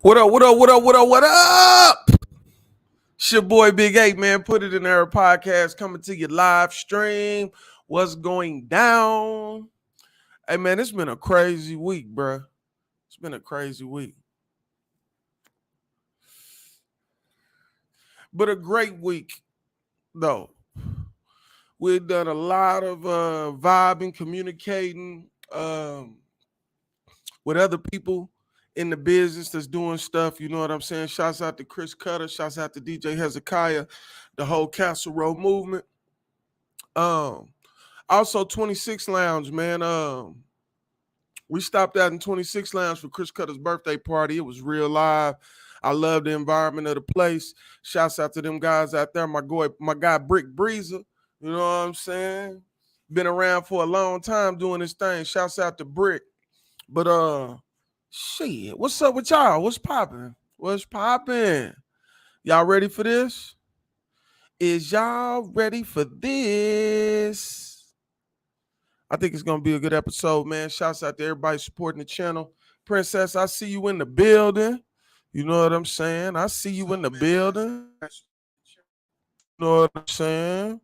What up, what up, what up, what up, what up? It's your boy Big 8, man. Put It In There podcast coming to you live stream. What's going down? Hey, man, it's been a crazy week, bro. It's been a crazy week. But a great week, though. We've done a lot of vibing, communicating with other people in the business that's doing stuff. You know what I'm saying? Shouts out to Chris Cutter. Shouts out to DJ Hezekiah, the whole Castle Road movement. Also 26 Lounge, man. We stopped out in 26 Lounge for Chris Cutter's birthday party. It was real live. I love the environment of the place. Shouts out to them guys out there. My guy Brick Breezer. You know what I'm saying? Been around for a long time doing this thing. Shouts out to Brick. But shit, what's up with y'all? What's popping? What's popping? Y'all ready for this? Is y'all ready for this? I think it's gonna be a good episode, man. Shouts out to everybody supporting the channel. Princess, I see you in the building. You know what I'm saying? I see you in the building. You know what I'm saying?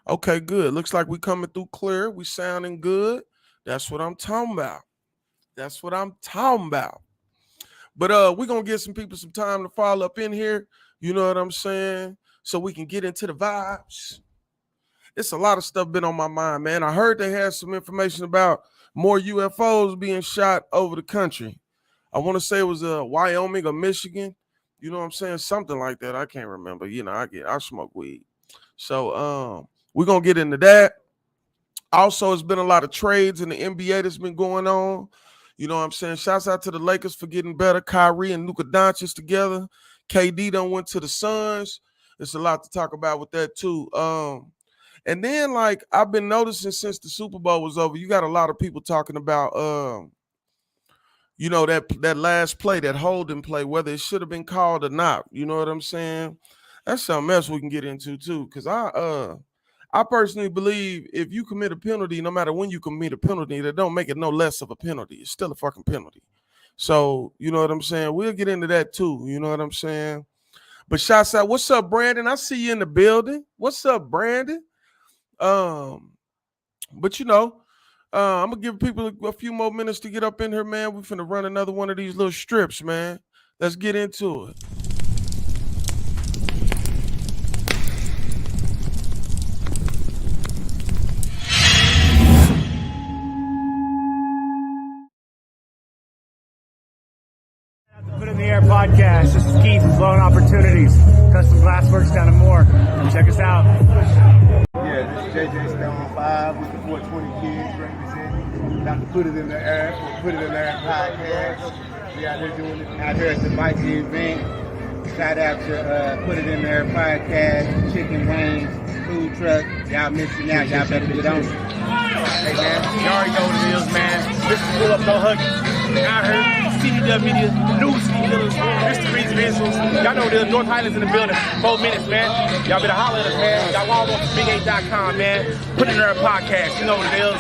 Okay, good. Looks like we coming through clear. We sounding good. That's what I'm talking about. That's what I'm talking about. But we're gonna give some people some time to follow up in here. You know what I'm saying? So we can get into the vibes. It's a lot of stuff been on my mind, man. I heard they had some information about more UFOs being shot over the country. I want to say it was Wyoming or Michigan. You know what I'm saying? Something like that. I can't remember. You know, I smoke weed. So we're gonna get into that. Also, it's been a lot of trades in the NBA that's been going on. You know what I'm saying? Shouts out to the Lakers for getting better. Kyrie and Luka Doncic together. KD done went to the Suns. There's a lot to talk about with that too. And then, like, I've been noticing since the Super Bowl was over, you got a lot of people talking about, you know, that last play, that holding play, whether it should have been called or not. You know what I'm saying? That's something else we can get into too. Because I personally believe if you commit a penalty, no matter when you commit a penalty, that don't make it no less of a penalty. It's still a fucking penalty. So, you know what I'm saying? We'll get into that too. You know what I'm saying? But shouts out, what's up, Brandon? I see you in the building. What's up, Brandon? But you know, I'm gonna give people a few more minutes to get up in here, man. We're finna run another one of these little strips, man. Let's get into it. Put in the Air podcast. This is Keith from Blowing Opportunities. Custom Glassworks down in Moore. Come check us out. Yeah, this is JJ Stone 5 with the 420 Kids representing. About to Put It In The Air, Put It In The Air podcast. We out here doing it out here at the Viking event. Shout out to Put It In The Air podcast, chicken wings, food truck. Y'all missing out. Y'all better get on it. Hey man, you already know what it is, man. This is Pull Up No Huggies. Out here, CDW Media, News Dealers, Mysteries Visuals. Y'all know the North Highlands in the building. 4 minutes, man. Y'all better holler at us, man. Y'all log on to big8.com, man. Put It In There podcast. You know what it is.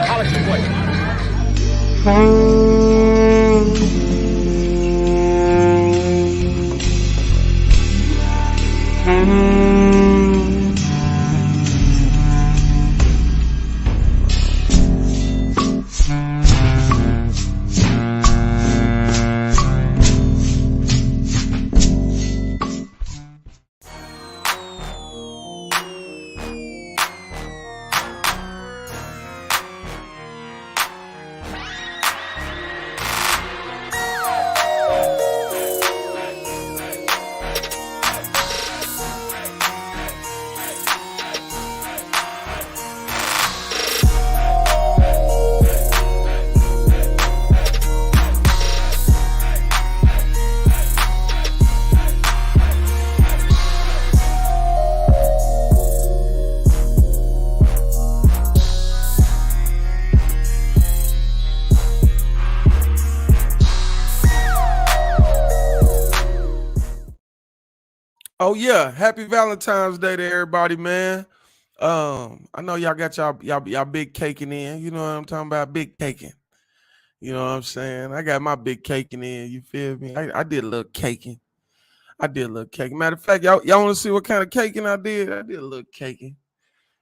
Holler at your boy. Oh yeah, happy Valentine's Day to everybody, man. I know y'all got y'all big caking in. You know what I'm talking about? Big caking. You know what I'm saying? I got my big caking in. You feel me? I did a little caking. I did a little caking. Matter of fact, y'all want to see what kind of caking I did? I did a little caking.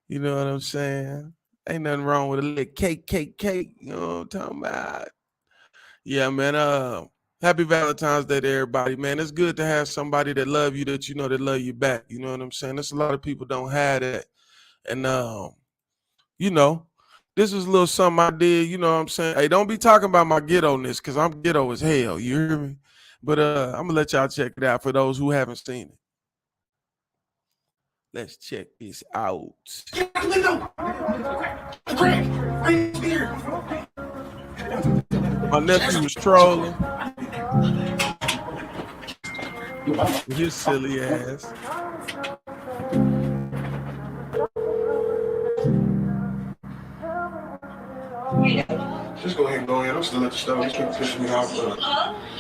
You know what I'm saying? Ain't nothing wrong with a little cake. You know what I'm talking about? Yeah, man. Happy Valentine's Day to everybody, man. It's good to have somebody that love you, that you know that love you back. You know what I'm saying? There's a lot of people don't have that. And you know, this is a little something I did, you know what I'm saying? Hey, don't be talking about my ghetto-ness, because I'm ghetto as hell, you hear me? But I'm gonna let y'all check it out for those who haven't seen it. Let's check this out. My nephew was trolling with his silly ass. Just go ahead and go in. I'm still at the store. This keep pissing me off.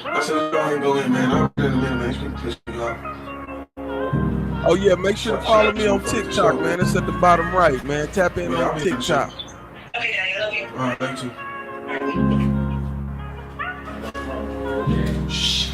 I said, go ahead and go in, man. I'm in a minute, man. This keep pissing me off. Oh, yeah. Make sure to follow me on TikTok, man. It's at the bottom right, man. Tap in on TikTok. Okay, Daddy. I love you. All right. Thank you. Shh.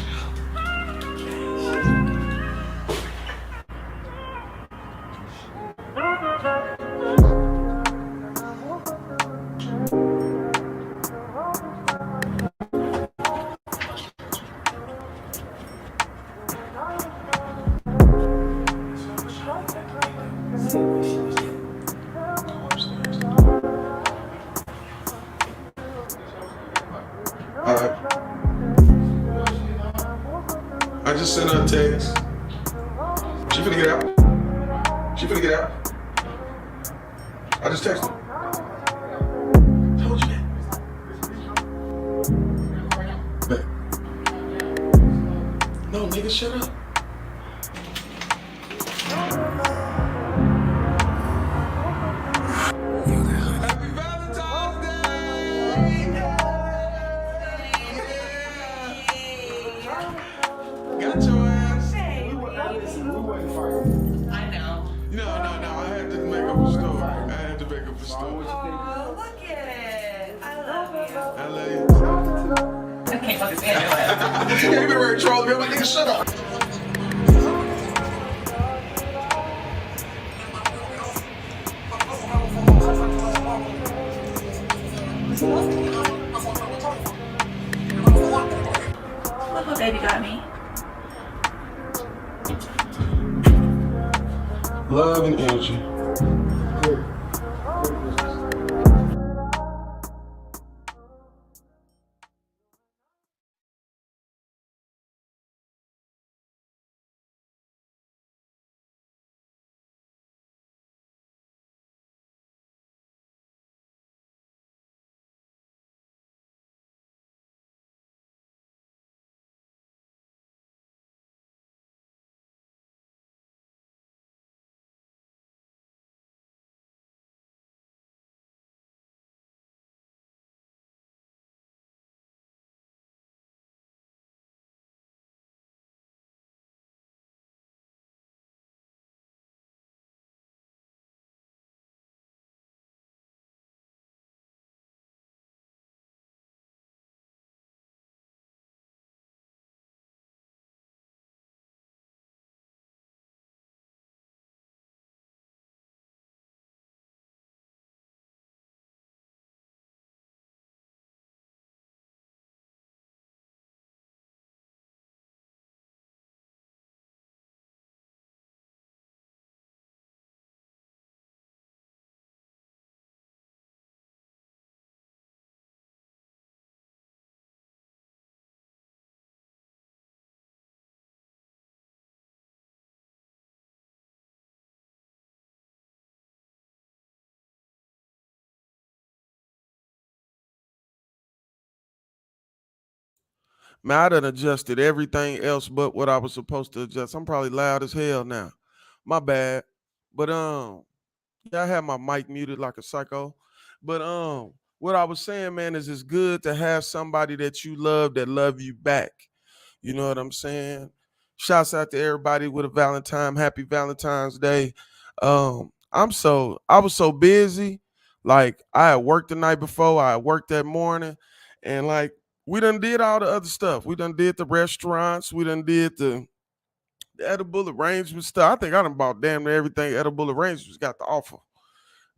All right. I just sent her a text. She finna get out. She finna get out. I just texted her. Told you that. No, nigga, shut up. Happy Valentine's Day! Got your ass. I know. No. I had to make up a story. Oh, look at it. I love you. I love you. I can't fucking stand it. You been ready to troll me. I'm like, nigga, shut up. Look what baby got me. Love and energy. Man, I done adjusted everything else but what I was supposed to adjust. I'm probably loud as hell now. My bad. But yeah, I had my mic muted like a psycho. But what I was saying, man, is it's good to have somebody that you love that love you back. You know what I'm saying? Shouts out to everybody with a Valentine. Happy Valentine's Day. I was so busy. Like I had worked the night before, I had worked that morning, And like we done did all the other stuff. We done did the restaurants. We done did the edible arrangement stuff. I think I done bought damn near everything edible arrangements got to offer.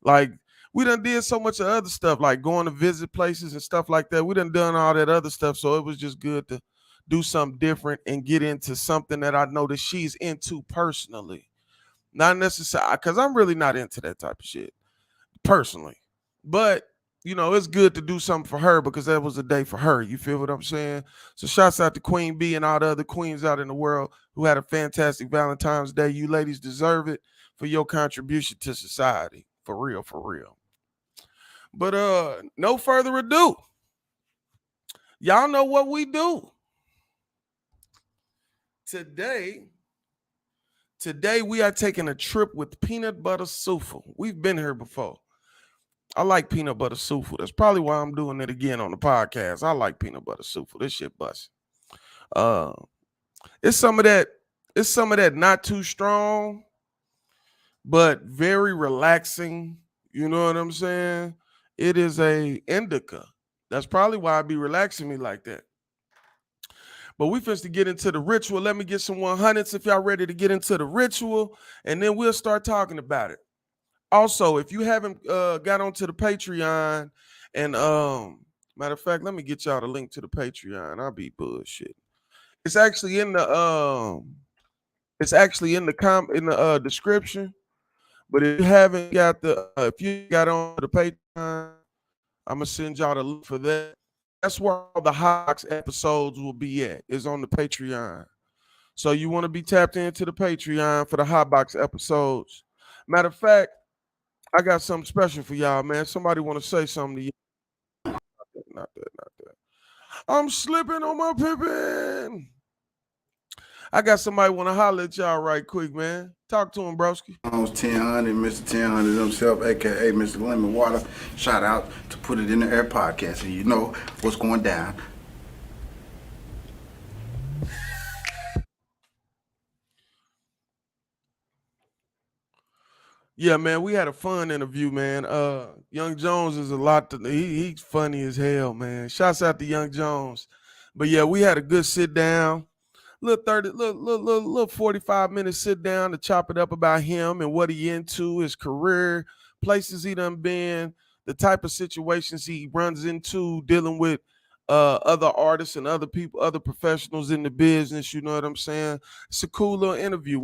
Like we done did so much of other stuff, like going to visit places and stuff like that. We done all that other stuff. So it was just good to do something different and get into something that I know that she's into personally. Not necessarily because I'm really not into that type of shit personally. But it's good to do something for her because that was a day for her. You feel what I'm saying? So shouts out to Queen B and all the other queens out in the world who had a fantastic Valentine's Day. You ladies deserve it for your contribution to society. For real, for real. But no further ado. Y'all know what we do. Today we are taking a trip with Peanut Butter Sufu. We've been here before. I like Peanut Butter Sufu. That's probably why I'm doing it again on the podcast. I like Peanut Butter Sufu. This shit bust. It's some of that not too strong, but very relaxing. You know what I'm saying? It is a indica. That's probably why I be relaxing me like that. But we finna to get into the ritual. Let me get some 100s if y'all ready to get into the ritual, and then we'll start talking about it. Also, if you haven't got onto the Patreon, and matter of fact, let me get y'all the link to the Patreon. I'll be bullshit. It's actually in the description. But if you haven't got if you got on the Patreon, I'm gonna send y'all the link for that. That's where all the Hawks episodes will be at. Is on the Patreon. So you want to be tapped into the Patreon for the Hotbox episodes. Matter of fact, I got something special for y'all, man. Somebody want to say something to you? Not that. I'm slipping on my pippin'. I got somebody want to holler at y'all right quick, man. Talk to him, broski. Almost 1000, Mr. 1000 himself, aka Mr. Lemon Water. Shout out to Put It in the Air podcast, and you know what's going down. Yeah, man, we had a fun interview, man. Young Jones is a lot to he's funny as hell, man. Shouts out to Young Jones. But yeah, we had a good sit down. Little 45-minute sit down to chop it up about him and what he into, his career, places he done been, the type of situations he runs into dealing with other artists and other people, other professionals in the business. You know what I'm saying? It's a cool little interview.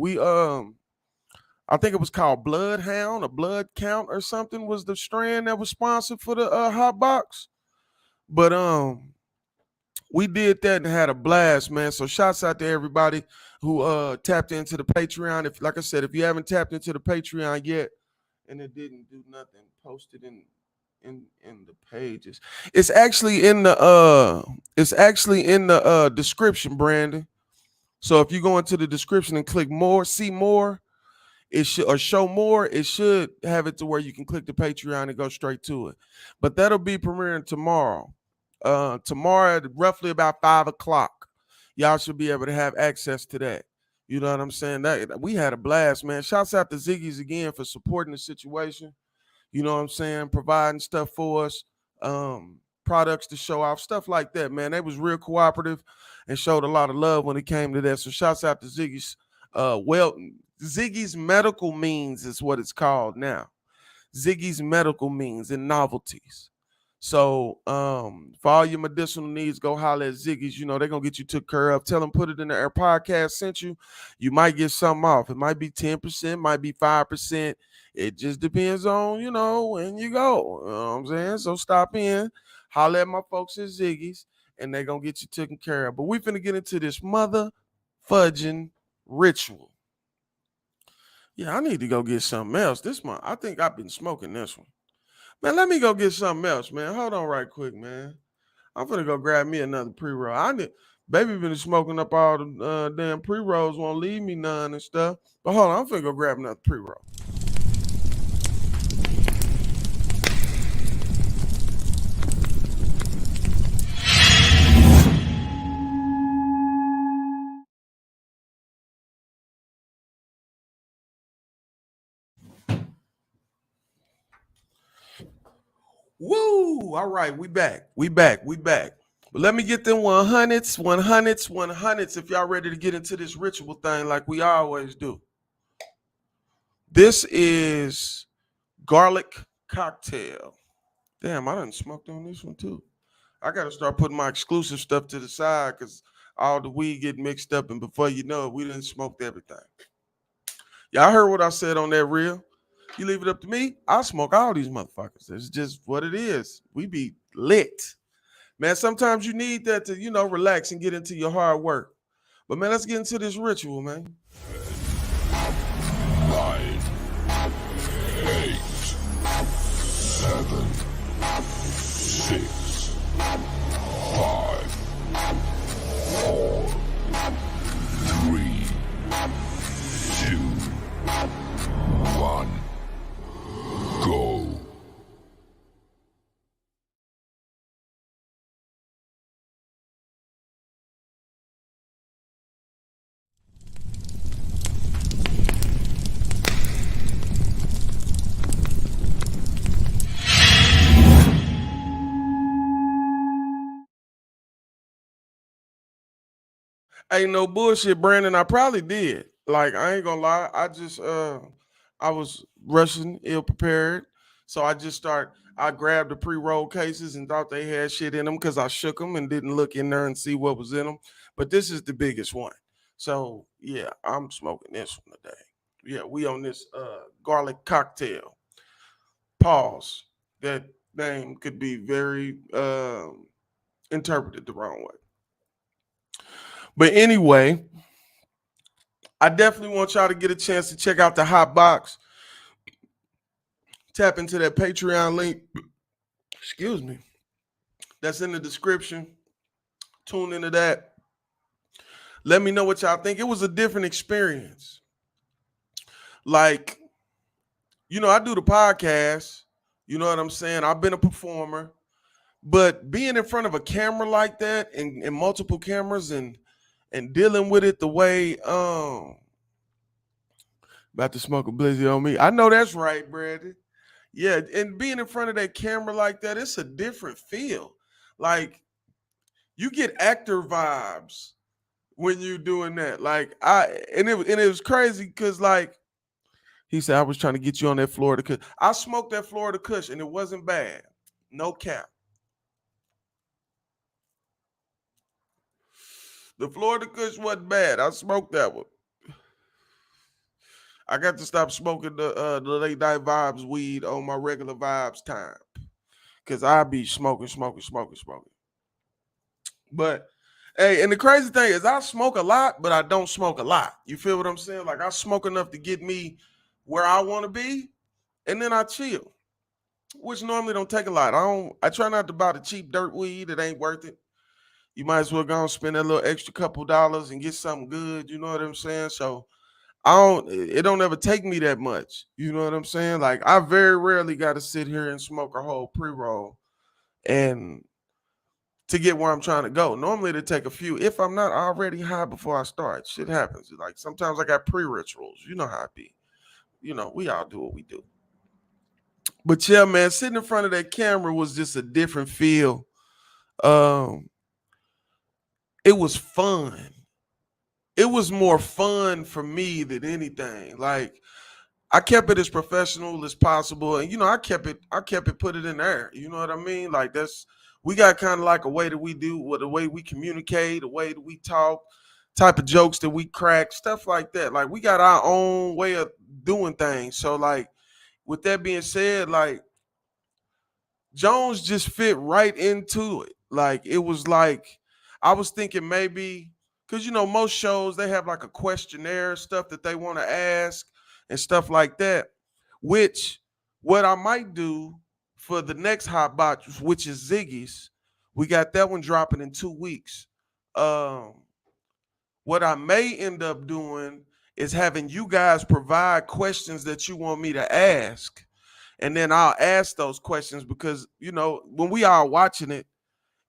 I think it was called Bloodhound or Blood Count or something was the strand that was sponsored for the hot box. But we did that and had a blast, man. So shouts out to everybody who tapped into the Patreon. If, like I said, if you haven't tapped into the Patreon yet and it didn't do nothing, post it in the pages. It's actually in the description, Brandon. So if you go into the description and click more, see more, it should or show more, it should have it to where you can click the Patreon and go straight to it. But that'll be premiering tomorrow. Tomorrow at roughly about 5:00. Y'all should be able to have access to that. You know what I'm saying? That we had a blast, man. Shouts out to Ziggy's again for supporting the situation. You know what I'm saying? Providing stuff for us, products to show off, stuff like that, man. They was real cooperative and showed a lot of love when it came to that. So shouts out to Ziggy's. Ziggy's Medical Means is what it's called now. Ziggy's Medical Means and Novelties. So for all your medicinal needs, go holler at Ziggy's. You know, they're going to get you took care of. Tell them Put It in the Air podcast sent you. You might get something off. It might be 10%, might be 5%. It just depends on, when you go. You know what I'm saying? So stop in, holler at my folks at Ziggy's, and they're going to get you taken care of. But we finna get into this mother fudging ritual. Yeah, I need to go get something else. This month, I think I've been smoking this one. Man, let me go get something else, man. Hold on right quick, man. I'm gonna go grab me another pre-roll. Baby been smoking up all the damn pre-rolls, won't leave me none and stuff. But hold on, I'm finna go grab another pre-roll. Woo! All right, we back. We back. We back. But let me get them 100s if y'all ready to get into this ritual thing like we always do. This is garlic cocktail. Damn, I done smoked on this one too. I gotta start putting my exclusive stuff to the side because all the weed get mixed up, and before you know it, we done smoked everything. Y'all heard what I said on that reel. You leave it up to me, I'll smoke all these motherfuckers. It's just what it is. We be lit. Man, sometimes you need that to, relax and get into your hard work. But man, let's get into this ritual, man. 9, 8, 7, 6, 5, 4, 3, 2, 1, go. Ain't no bullshit, Brandon. I probably did. Like, I ain't gonna lie. I was rushing, ill prepared. So I grabbed the pre-roll cases and thought they had shit in them because I shook them and didn't look in there and see what was in them. But this is the biggest one. So yeah, I'm smoking this one today. Yeah, we on this garlic cocktail. Pause. That name could be very interpreted the wrong way. But anyway, I definitely want y'all to get a chance to check out the Hot Box. Tap into that Patreon link. Excuse me. That's in the description. Tune into that. Let me know what y'all think. It was a different experience. Like, I do the podcast. You know what I'm saying? I've been a performer. But being in front of a camera like that and multiple cameras and dealing with it the way about to smoke a blizzy on me. I know that's right, Brandon. Yeah, and being in front of that camera like that, it's a different feel. Like, you get actor vibes when you're doing that. Like, it was crazy because, like, he said I was trying to get you on that Florida Kush. I smoked that Florida Kush and it wasn't bad. No cap. The Florida Kush wasn't bad. I smoked that one. I got to stop smoking the late night vibes weed on my regular vibes time. Cause I be smoking. But hey, and the crazy thing is I smoke a lot, but I don't smoke a lot. You feel what I'm saying? Like, I smoke enough to get me where I want to be, and then I chill. Which normally don't take a lot. I try not to buy the cheap dirt weed. It ain't worth it. You might as well go and spend that little extra couple dollars and get something good. You know what I'm saying? So it don't ever take me that much. You know what I'm saying? Like, I very rarely got to sit here and smoke a whole pre-roll and to get where I'm trying to go. Normally it'll take a few. If I'm not already high before I start, shit happens. Like, sometimes I got pre-rituals. You know how it be. We all do what we do. But yeah, man, sitting in front of that camera was just a different feel. It was fun. It was more fun for me than anything. Like, I kept it as professional as possible, and I kept it put it in there. You know what I mean? Like, we got kind of like a way that we do, with the way we communicate, the way that we talk, type of jokes that we crack, stuff like that. Like, we got our own way of doing things. So, like, with that being said, like, Jones just fit right into it. Like, it was like, I was thinking maybe, because, most shows, they have like a questionnaire, stuff that they want to ask and stuff like that, which what I might do for the next Hot Box, which is Ziggy's, we got that one dropping in 2 weeks. What I may end up doing is having you guys provide questions that you want me to ask. And then I'll ask those questions because, when we are watching it,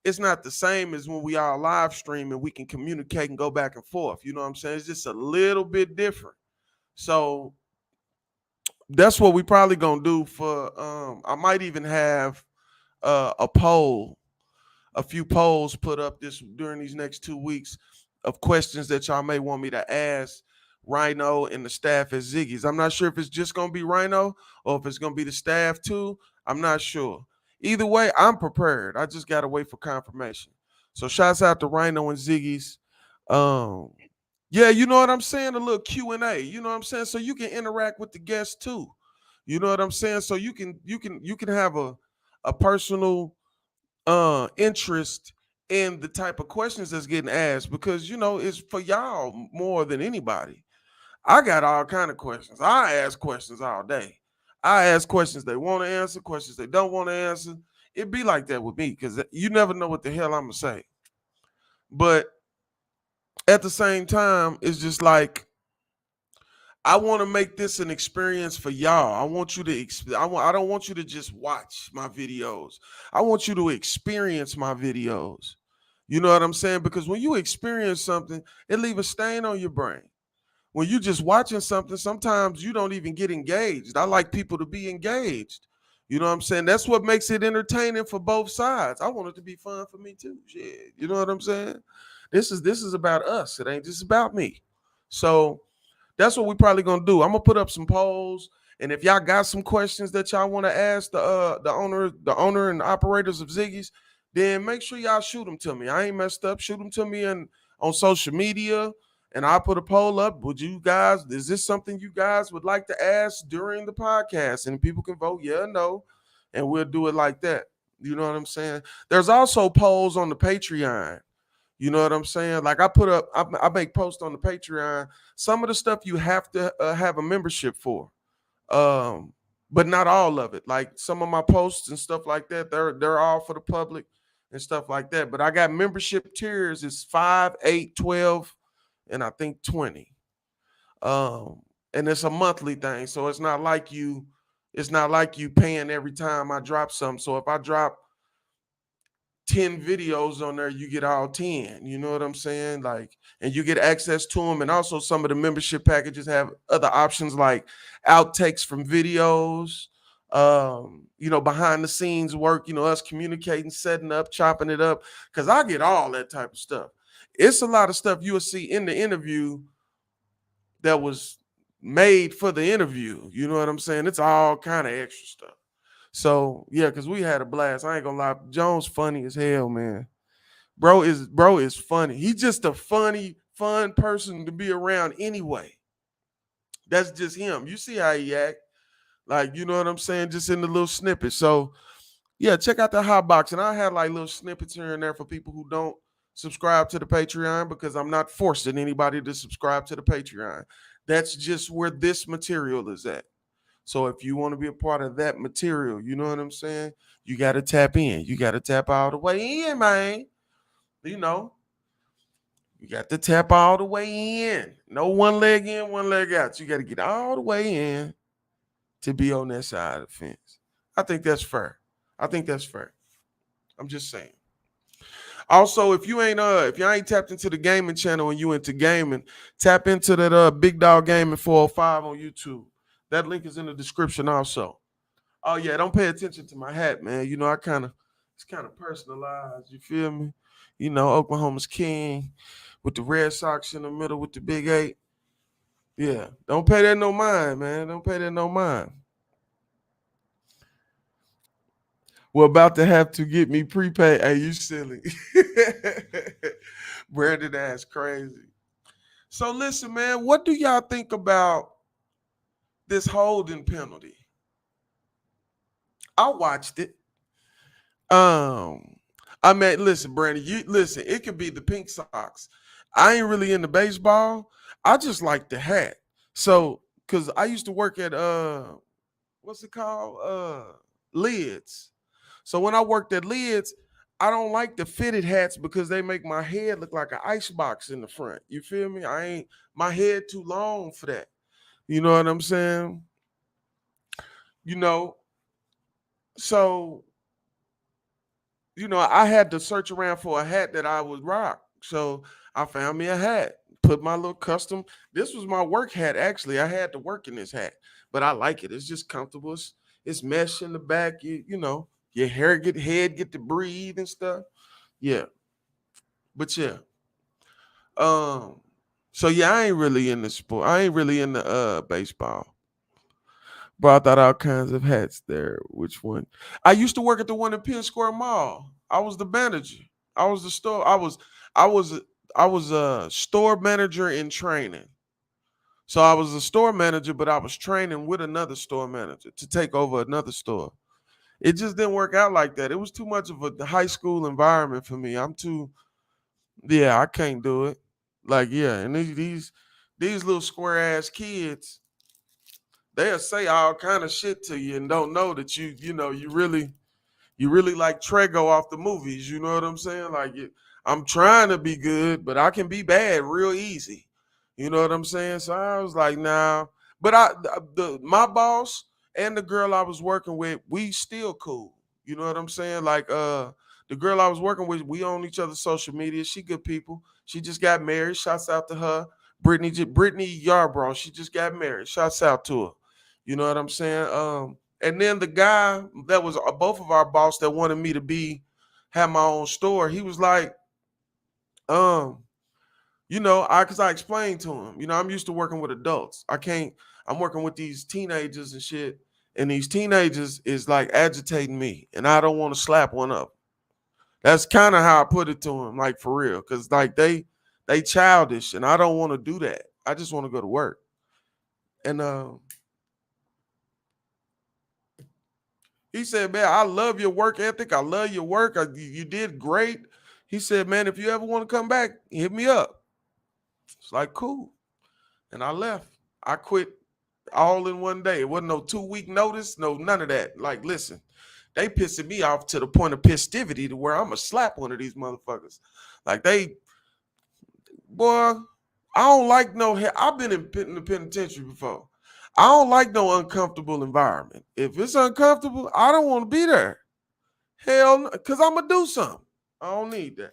it's not the same as when we are live streaming. We can communicate and go back and forth. You know what I'm saying? It's just a little bit different. So that's what we probably gonna do for I might even have a poll, a few polls put up this during these next 2 weeks of questions that y'all may want me to ask Rhino and the staff at Ziggy's. I'm not sure if it's just gonna be Rhino or if it's gonna be the staff too. I'm not sure. Either way, I'm prepared. I just gotta wait for confirmation. So shouts out to Rhino and Ziggy's. Yeah, you know what I'm saying? A little Q&A. You know what I'm saying? So you can interact with the guests too. You know what I'm saying? So you can have a personal interest in the type of questions that's getting asked because it's for y'all more than anybody. I got all kind of questions. I ask questions all day. I ask questions they want to answer, questions they don't want to answer. It be like that with me because you never know what the hell I'm gonna say. But at the same time, it's just like I want to make this an experience for y'all. I want you to I don't want you to just watch my videos. I want you to experience my videos. You know what I'm saying? Because when you experience something, it leaves a stain on your brain. When you just watching something, sometimes you don't even get engaged. I like people to be engaged. You know what I'm saying? That's what makes it entertaining for both sides. I want it to be fun for me too. Shit. You know what I'm saying? This is about us. It ain't just about me. So that's what we probably gonna do. I'm gonna put up some polls, and if y'all got some questions that y'all want to ask the owner and operators of Ziggy's, then make sure y'all shoot them to me. I ain't messed up. Shoot them to me on social media, and I'll put a poll up. Is this something you guys would like to ask during the podcast? And people can vote yeah or no, and we'll do it like that. You know what I'm saying? There's also polls on the Patreon. You know what I'm saying? Like I make posts on the Patreon. Some of the stuff you have to have a membership for, but not all of it. Like some of my posts and stuff like that, they're all for the public and stuff like that. But I got membership tiers. It's 5, 8, 12, and I think 20. And it's a monthly thing, so it's not like you paying every time I drop something. So if I drop 10 videos on there, you get all 10. You know what I'm saying? Like, and you get access to them. And also some of the membership packages have other options like outtakes from videos, behind the scenes work, us communicating, setting up, chopping it up. Cause I get all that type of stuff. It's a lot of stuff you will see in the interview that was made for the interview. You know what I'm saying? It's all kind of extra stuff. So yeah, because we had a blast. I ain't gonna lie. Jones funny as hell, man. Bro is funny. He's just a fun person to be around anyway. That's just him. You see how he act. Like, you know what I'm saying? Just in the little snippets. So yeah, check out the hot box. And I had like little snippets here and there for people who don't subscribe to the Patreon because I'm not forcing anybody to subscribe to the Patreon. That's just where this material is at. So if you want to be a part of that material, you know what I'm saying? You got to tap in. You got to tap all the way in, man. You got to tap all the way in. No one leg in, one leg out. You got to get all the way in to be on that side of the fence. I think that's fair. I'm just saying. Also, if you ain't tapped into the gaming channel and you into gaming, tap into that Big Dog Gaming 405 on YouTube. That link is in the description also. Oh yeah, don't pay attention to my hat, man. It's kind of personalized. You feel me? Oklahoma's king with the Red Sox in the middle with the Big 8. Yeah, don't pay that no mind, man. Don't pay that no mind. We're about to have to get me prepaid. Hey, you silly. Brandon ass crazy. So listen, man, what do y'all think about this holding penalty? I watched it. Listen, Brandon, it could be the Pink Sox. I ain't really into baseball. I just like the hat. So, because I used to work at what's it called? Lids. So when I worked at Lids, I don't like the fitted hats because they make my head look like an ice box in the front. You feel me? My head too long for that. You know what I'm saying? So, I had to search around for a hat that I would rock. So I found me a hat, put my little custom. This was my work hat, actually. I had to work in this hat, but I like it. It's just comfortable. It's mesh in the back. Your head get to breathe and stuff. Yeah. But yeah. So yeah, I ain't really in the sport. I ain't really in the baseball. Brought out all kinds of hats there. Which one? I used to work at the one in Penn Square Mall. I was the manager. I was the store. I was a store manager in training. So I was a store manager, but I was training with another store manager to take over another store. It just didn't work out like that. It was too much of a high school environment for me. I can't do it. Like, yeah, and these little square ass kids, they'll say all kind of shit to you and don't know that you really like Trego off the movies. You know what I'm saying? Like, I'm trying to be good, but I can be bad real easy. You know what I'm saying? So I was like, nah. But my boss and the girl I was working with, we still cool. You know what I'm saying? Like, the girl I was working with, we own each other's social media. She good people. She just got married. Shouts out to her. Brittany Yarbrough. She just got married. Shouts out to her. You know what I'm saying? And then the guy that was both of our boss that wanted me to have my own store, he was like, because I explained to him, I'm used to working with adults. I'm working with these teenagers and shit. And these teenagers is like agitating me. And I don't want to slap one up. That's kind of how I put it to him, like for real. Cause like they childish and I don't want to do that. I just want to go to work. And he said, man, I love your work ethic. I love your work. You did great. He said, man, if you ever want to come back, hit me up. It's like, cool. And I left. I quit all in one day. It wasn't no 2-week notice, no none of that. Like, listen, they pissing me off to the point of festivity to where I'm going to slap one of these motherfuckers. Like, boy, I don't like I've been in the penitentiary before. I don't like no uncomfortable environment. If it's uncomfortable, I don't want to be there. Hell no, because I'm going to do something. I don't need that.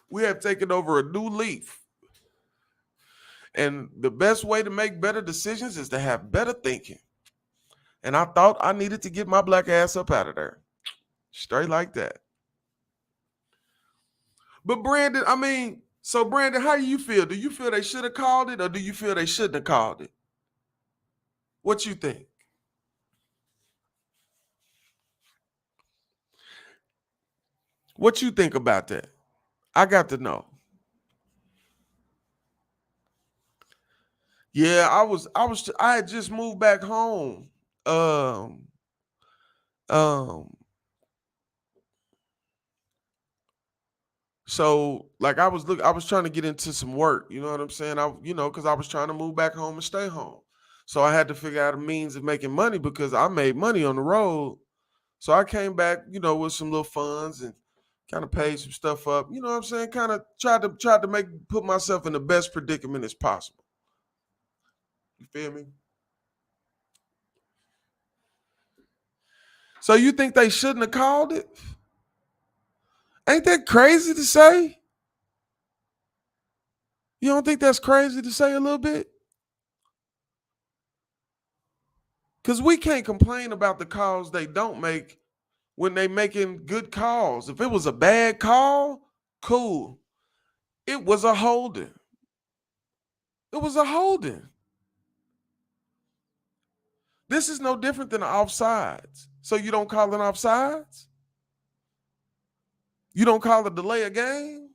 We have taken over a new leaf. And the best way to make better decisions is to have better thinking. And I thought I needed to get my black ass up out of there. Straight like that. But Brandon, Brandon, how do you feel? Do you feel they should have called it or do you feel they shouldn't have called it? What you think? What you think about that? I got to know. Yeah, I had just moved back home. So like I was trying to get into some work, you know what I'm saying? Because I was trying to move back home and stay home. So I had to figure out a means of making money because I made money on the road. So I came back, with some little funds and kind of paid some stuff up. You know what I'm saying? Kind of tried to put myself in the best predicament as possible. You feel me? So you think they shouldn't have called it? Ain't that crazy to say? You don't think that's crazy to say a little bit? Because we can't complain about the calls they don't make when they making good calls. If it was a bad call, cool. It was a holding. It was a holding. This is no different than offsides. So you don't call it offsides? You don't call a delay a game?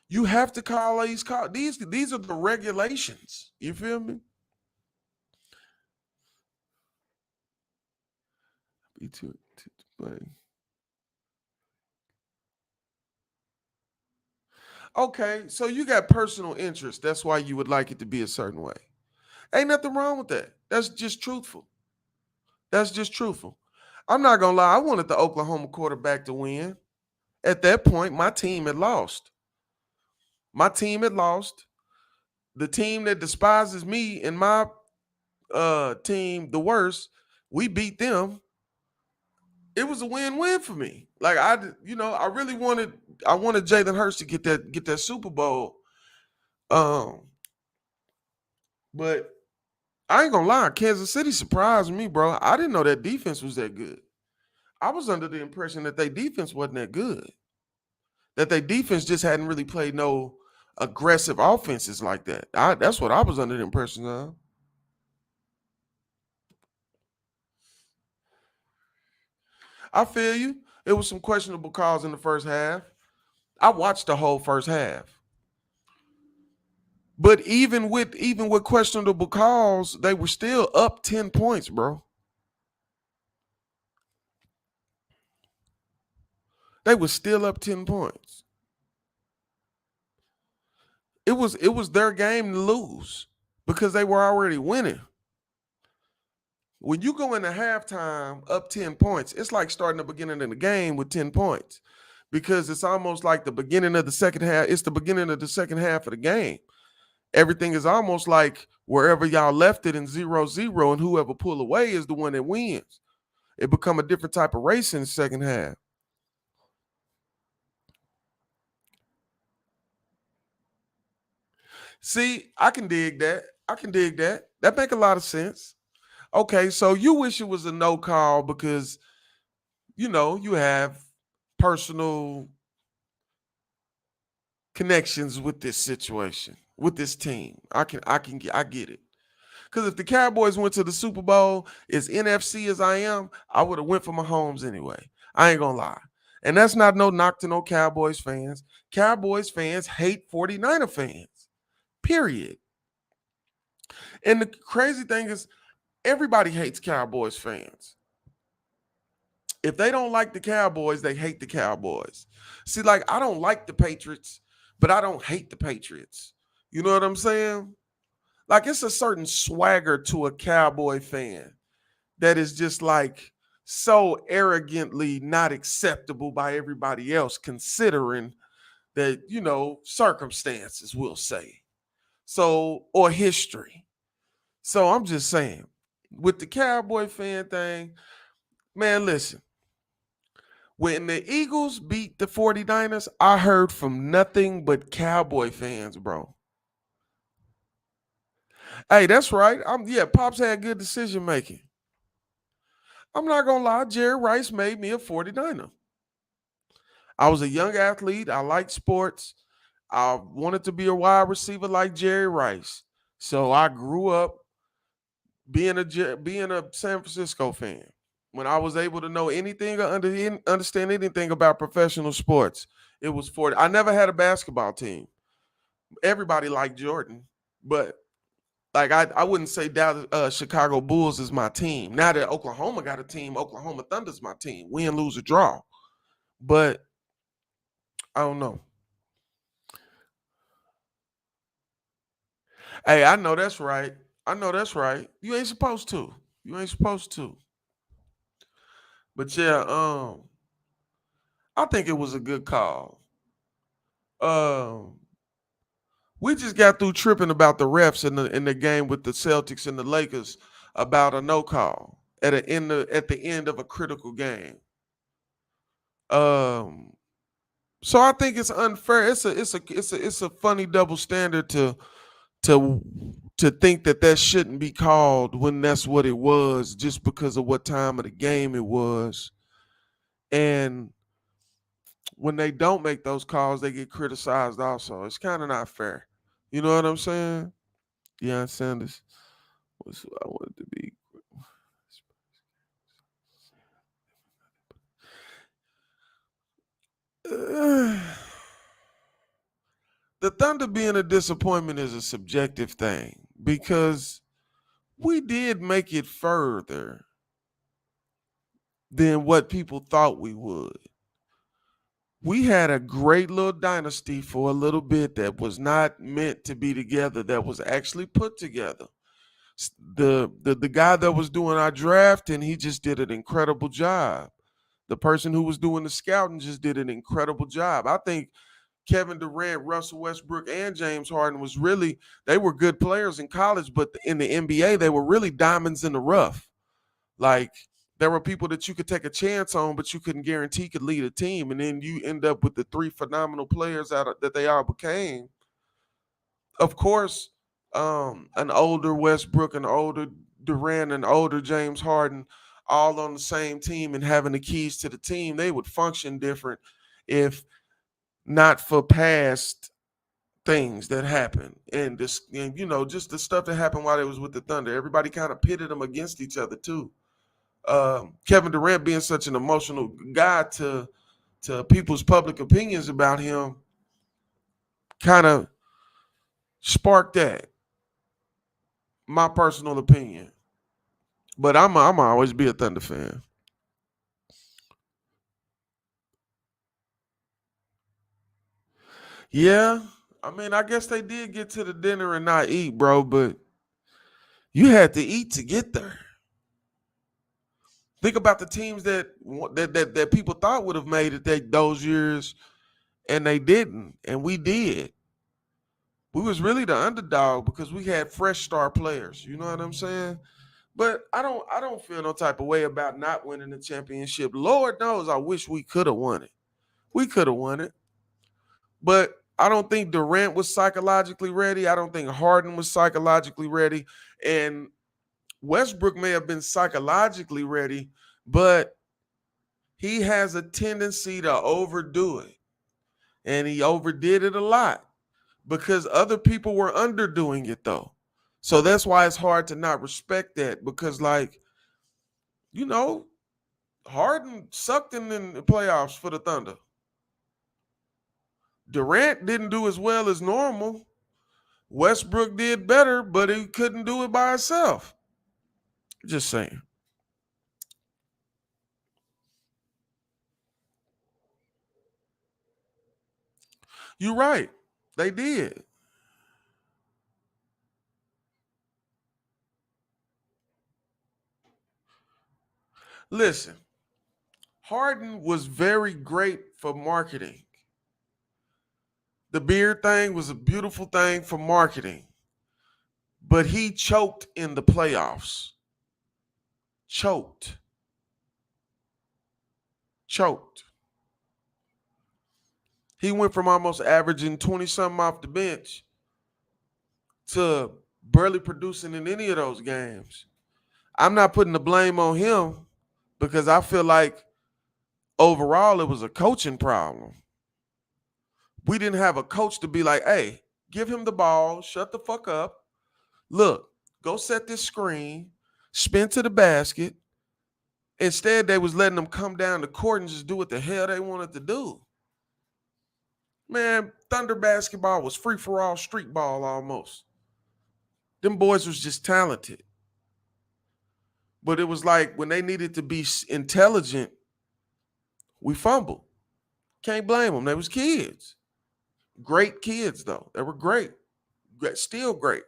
You have to call these calls. These are the regulations. You feel me? To play. Okay, so you got personal interest. That's why you would like it to be a certain way. Ain't nothing wrong with that. That's just truthful. I'm not going to lie. I wanted the Oklahoma quarterback to win. At that point, my team had lost. The team that despises me and my team the worst, we beat them. It was a win-win for me. Like I really wanted Jalen Hurts to get that Super Bowl. But I ain't gonna lie, Kansas City surprised me, bro. I didn't know that defense was that good. I was under the impression that their defense wasn't that good. That their defense just hadn't really played no aggressive offenses like that. That's what I was under the impression of. I feel you. It was some questionable calls in the first half. I watched the whole first half. But even with questionable calls, they were still up 10 points, bro. They were still up 10 points. It was their game to lose because they were already winning. When you go into halftime up 10 points, it's like starting the beginning of the game with 10 points because it's almost like the beginning of the second half. It's the beginning of the second half of the game. Everything is almost like wherever y'all left it in 0-0, and whoever pull away is the one that wins. It become a different type of race in the second half. See, I can dig that. That make a lot of sense. Okay, so you wish it was a no call because, you know, you have personal connections with this situation, with this team. I get it. Because if the Cowboys went to the Super Bowl as NFC as I am, I would have went for Mahomes anyway. I ain't gonna lie. And that's not no knock to no Cowboys fans. Cowboys fans hate 49er fans, period. And the crazy thing is, everybody hates Cowboys fans. If they don't like the Cowboys, they hate the Cowboys. See, like, I don't like the Patriots, but I don't hate the Patriots. You know what I'm saying? Like, it's a certain swagger to a Cowboy fan that is just like so arrogantly not acceptable by everybody else, considering that, you know, circumstances, we'll say. So, or history. So I'm just saying, with the Cowboy fan thing, man, listen. When the Eagles beat the 49ers, I heard from nothing but Cowboy fans, bro. Hey, that's right. Pops had good decision making. I'm not gonna lie, Jerry Rice made me a 49er. I was a young athlete. I liked sports. I wanted to be a wide receiver like Jerry Rice. So I grew up being a San Francisco fan. When I was able to know anything or understand anything about professional sports, it was 40. I never had a basketball team. Everybody liked Jordan, but like I wouldn't say Dallas, Chicago Bulls is my team. Now that Oklahoma got a team, Oklahoma Thunder's my team. Win, lose, or draw. But I don't know. Hey, I know that's right. You ain't supposed to. But yeah, I think it was a good call. We just got through tripping about the refs in the game with the Celtics and the Lakers about a no call at the end of a critical game. So I think it's unfair. It's a funny double standard to think that shouldn't be called when that's what it was, just because of what time of the game it was. And when they don't make those calls, they get criticized also. It's kind of not fair. You know what I'm saying? Deion Sanders was who I wanted to be. The Thunder being a disappointment is a subjective thing because we did make it further than what people thought we would. We had a great little dynasty for a little bit that was not meant to be together, that was actually put together. The guy that was doing our drafting, he just did an incredible job. The person who was doing the scouting just did an incredible job. I think Kevin Durant, Russell Westbrook, and James Harden they were good players in college, but in the NBA, they were really diamonds in the rough. Like, there were people that you could take a chance on, but you couldn't guarantee could lead a team. And then you end up with the three phenomenal players that they all became. Of course, an older Westbrook, an older Durant, an older James Harden, all on the same team and having the keys to the team, they would function different if not for past things that happened and this, and just the stuff that happened while they was with the Thunder. Everybody kind of pitted them against each other too. Kevin Durant being such an emotional guy to people's public opinions about him kind of sparked that. My personal opinion. But I'm always be a Thunder fan. Yeah. I mean, I guess they did get to the dinner and not eat, bro, but you had to eat to get there. Think about the teams that people thought would have made it those years, and they didn't, and we did. We was really the underdog because we had fresh star players. You know what I'm saying? But I don't feel no type of way about not winning the championship. Lord knows I wish we could have won it. We could have won it. But I don't think Durant was psychologically ready. I don't think Harden was psychologically ready. And Westbrook may have been psychologically ready, but he has a tendency to overdo it. And he overdid it a lot because other people were underdoing it, though. So that's why it's hard to not respect that because, Harden sucked in the playoffs for the Thunder. Durant didn't do as well as normal. Westbrook did better, but he couldn't do it by himself. Just saying. You're right. They did. Listen, Harden was very great for marketing. The beard thing was a beautiful thing for marketing, but he choked in the playoffs. Choked. He went from almost averaging 20-something off the bench to barely producing in any of those games. I'm not putting the blame on him because I feel like overall it was a coaching problem. We didn't have a coach to be like, hey, give him the ball, shut the fuck up. Look, go set this screen, spin to the basket. Instead, they was letting them come down the court and just do what the hell they wanted to do. Man, Thunder basketball was free-for-all street ball almost. Them boys was just talented. But it was like when they needed to be intelligent, we fumbled. Can't blame them. They was kids. Great kids, though. They were great. Still great.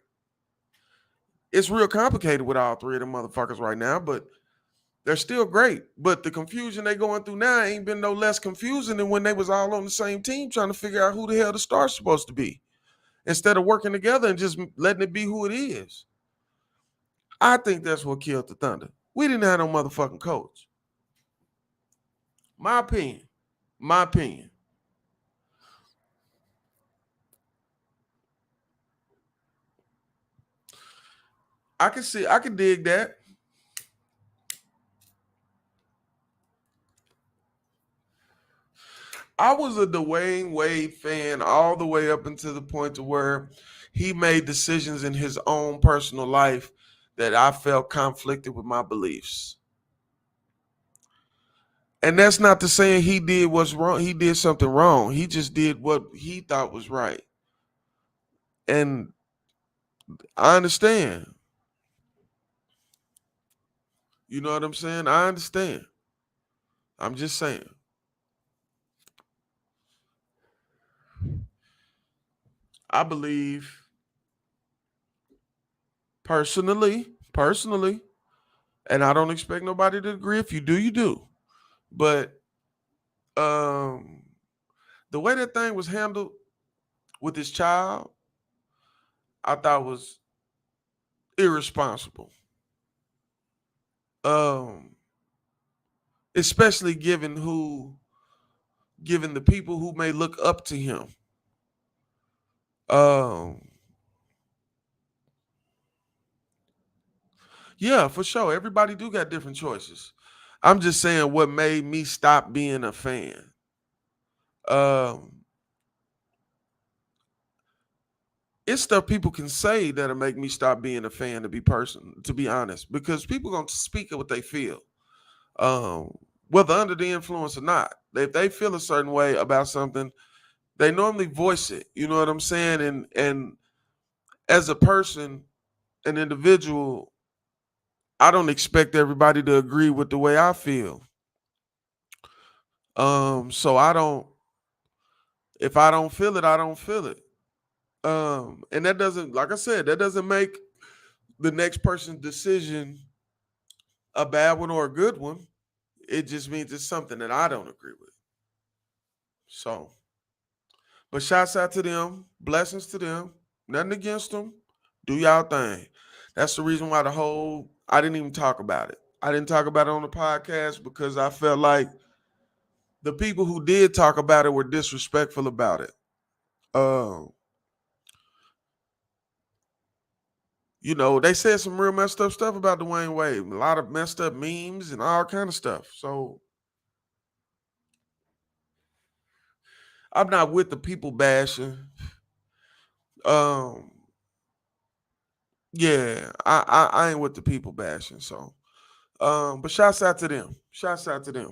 It's real complicated with all three of them motherfuckers right now, but they're still great. But the confusion they going through now ain't been no less confusing than when they was all on the same team trying to figure out who the hell the star's supposed to be instead of working together and just letting it be who it is. I think that's what killed the Thunder. We didn't have no motherfucking coach. My opinion. I can dig that. I was a Dwayne Wade fan all the way up until the point to where he made decisions in his own personal life that I felt conflicted with my beliefs. And that's not to say he did what's wrong. He did something wrong. He just did what he thought was right. And I understand. You know what I'm saying? I understand. I'm just saying. I believe personally, and I don't expect nobody to agree. If you do, you do. But the way that thing was handled with his child, I thought was irresponsible. Especially given the people who may look up to him. Yeah, for sure. Everybody do got different choices. I'm just saying what made me stop being a fan. Um, it's stuff people can say that'll make me stop being a fan. To be honest, because people gonna speak of what they feel, um, whether under the influence or not. If they feel a certain way about something, they normally voice it. You know what I'm saying? And as a person, an individual, I don't expect everybody to agree with the way I feel. So I don't. If I don't feel it, I don't feel it. And that doesn't, like I said, that doesn't make the next person's decision a bad one or a good one. It just means it's something that I don't agree with. So, but shouts out to them, blessings to them, nothing against them. Do y'all thing. That's the reason why I didn't even talk about it. I didn't talk about it on the podcast because I felt like the people who did talk about it were disrespectful about it. Um, they said some real messed up stuff about Dwayne Wade, a lot of messed up memes and all kind of stuff. So I'm not with the people bashing. Um, yeah, I ain't with the people bashing. So, but shouts out to them. Shouts out to them.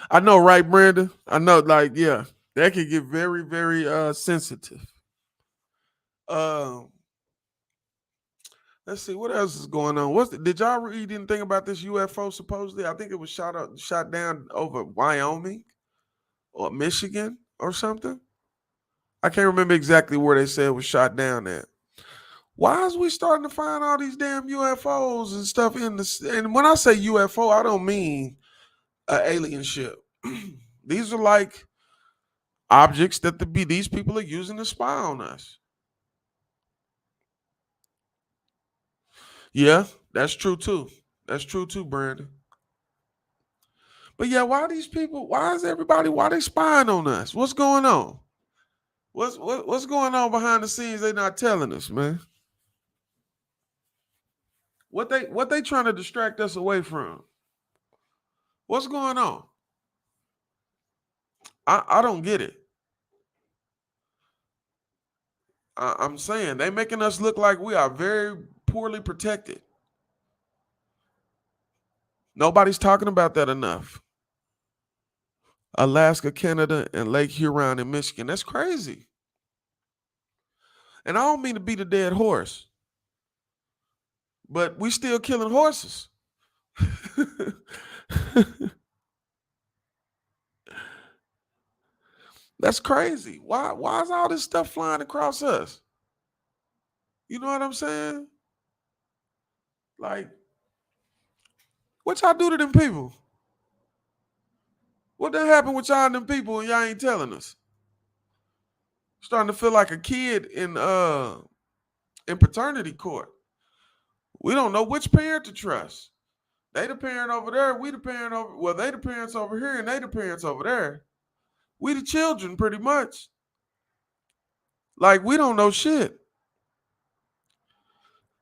I know, right, Brandon? I know, like, yeah, that can get very, very sensitive. Um, let's see what else is going on. Did y'all read anything about this UFO? Supposedly, I think it was shot down over Wyoming or Michigan or something. I can't remember exactly where they said it was shot down at. Why is we starting to find all these damn UFOs and stuff in this? And when I say UFO, I don't mean an alien ship. These are like objects that these people are using to spy on us. Yeah, that's true too. That's true too, Brandon. But yeah, why they spying on us? What's going on? What's going on behind the scenes they not telling us, man? What they trying to distract us away from? What's going on? I don't get it. I'm saying they making us look like we are very poorly protected. Nobody's talking about that enough. Alaska, Canada, and Lake Huron in Michigan. That's crazy. And I don't mean to beat a dead horse, but we still killing horses. That's crazy. Why is all this stuff flying across us? You know what I'm saying? Like, what y'all do to them people? What done happened with y'all and them people and y'all ain't telling us? Starting to feel like a kid in paternity court. We don't know which parent to trust. They the parent over there, we the parent over, well, they the parents over here and they the parents over there. We the children pretty much. Like, we don't know shit.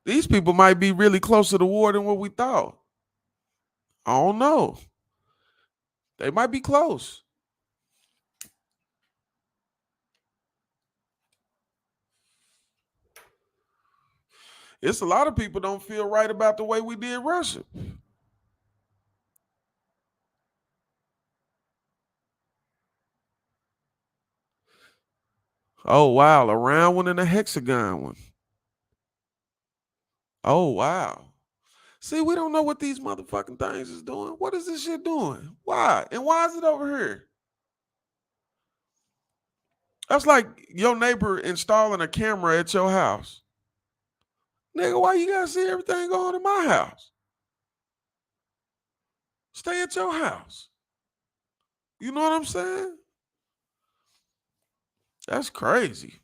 These people might be really close to the war than what we thought. I don't know. They might be close. It's a lot of people don't feel right about the way we did Russia. Oh, wow. A round one and a hexagon one. Oh, wow. See, we don't know what these motherfucking things is doing. What is this shit doing? Why? And why is it over here? That's like your neighbor installing a camera at your house. Nigga, why you gotta see everything going in my house? Stay at your house. You know what I'm saying? That's crazy.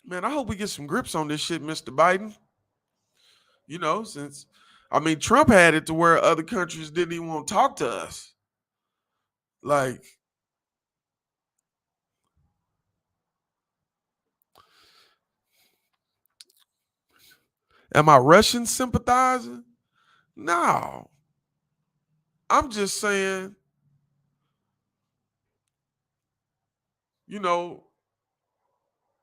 Man, I hope we get some grips on this shit, Mr. Biden. Since Trump had it to where other countries didn't even want to talk to us. Like, Am I Russian sympathizing? No. I'm just saying, you know,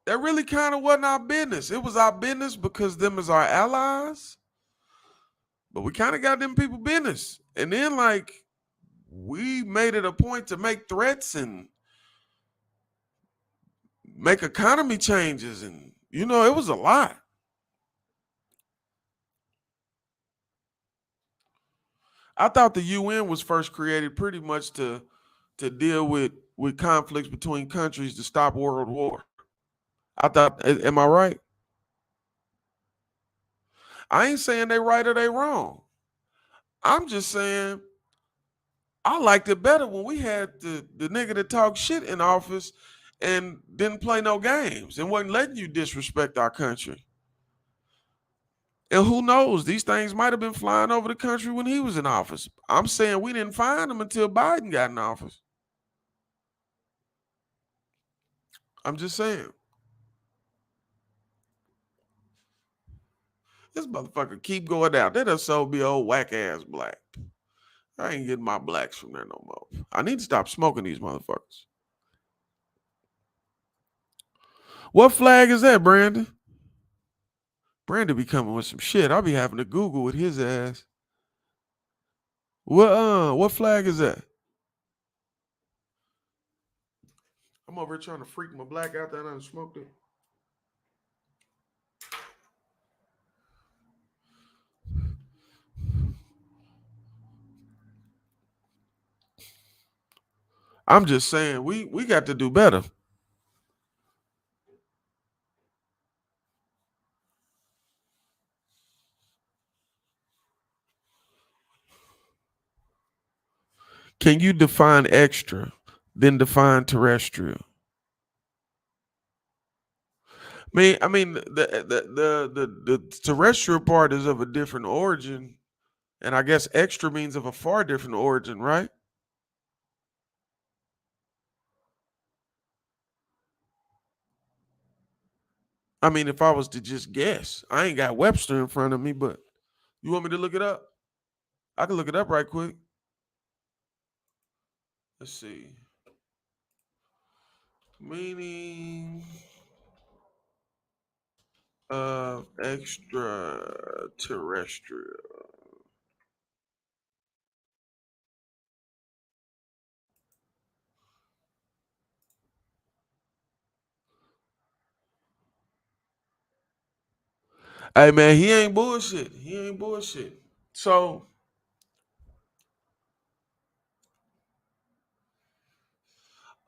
that really kind of wasn't our business. It was our business because them is our allies, but we kind of got them people business. And then like we made it a point to make threats and make economy changes, and it was a lot. I thought the UN was first created pretty much to deal with conflicts between countries to stop world war. I thought, am I right? I ain't saying they right or they wrong. I'm just saying I liked it better when we had the nigga that talked shit in office and didn't play no games and wasn't letting you disrespect our country. And who knows? These things might have been flying over the country when he was in office. I'm saying we didn't find them until Biden got in office. I'm just saying. This motherfucker keep going down. They done sold me old whack ass black. I ain't getting my blacks from there no more. I need to stop smoking these motherfuckers. What flag is that, Brandon? Brandon be coming with some shit. I'll be having to Google with his ass. What flag is that? I'm over here trying to freak my black out there and I done smoked it. I'm just saying we got to do better. Can you define extra, then define terrestrial? I mean, the terrestrial part is of a different origin, and I guess extra means of a far different origin, right? I mean, if I was to just guess, I ain't got Webster in front of me, but you want me to look it up? I can look it up right quick. Let's see. Meaning of extraterrestrial. Hey man, he ain't bullshit. He ain't bullshit. So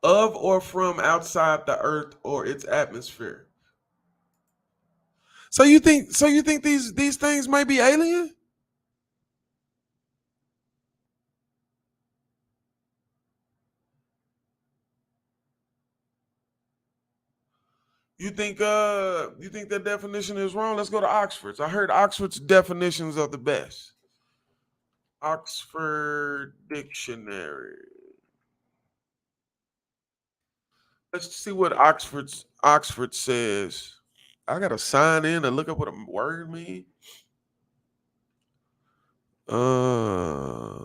of or from outside the earth or its atmosphere. So you think these things might be alien? You think that definition is wrong? Let's go to Oxford's. I heard Oxford's definitions are the best. Oxford Dictionary. Let's see what Oxford says. I gotta sign in and look up what a word means. Uh,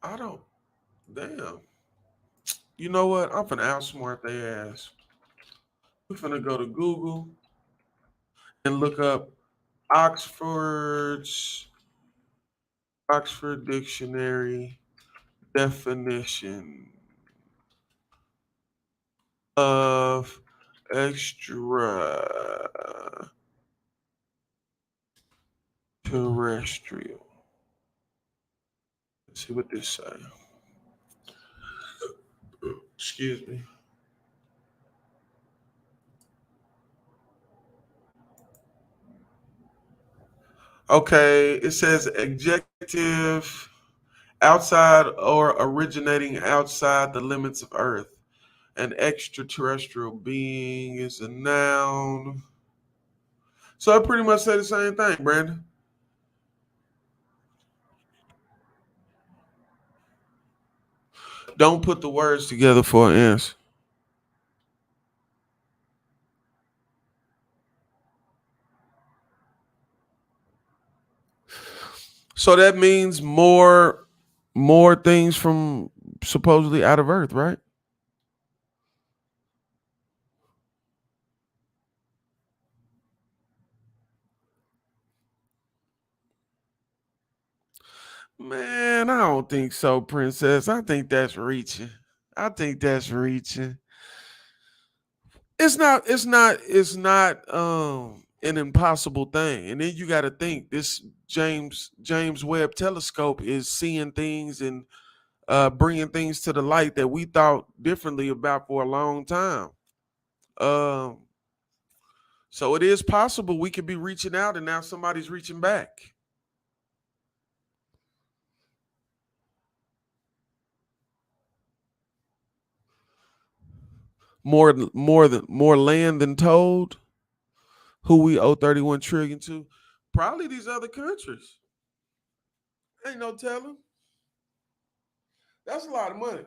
I don't. Damn. You know what? I'm finna outsmart their ass. We're finna go to Google and look up Oxford's Oxford Dictionary definition of extraterrestrial. Let's see what this say. Excuse me. Okay, it says adjective outside or originating outside the limits of Earth. An extraterrestrial being is a noun. So I pretty much say the same thing, Brandon. Don't put the words together for an answer. So that means more things from supposedly out of Earth, right? Man, I don't think so, Princess. I think that's reaching. I think that's reaching. It's not an impossible thing. And then you got to think this James Webb telescope is seeing things and bringing things to the light that we thought differently about for a long time. Um, so it is possible we could be reaching out and now somebody's reaching back. More land than told. Who we owe 31 trillion to? Probably these other countries. Ain't no telling. That's a lot of money.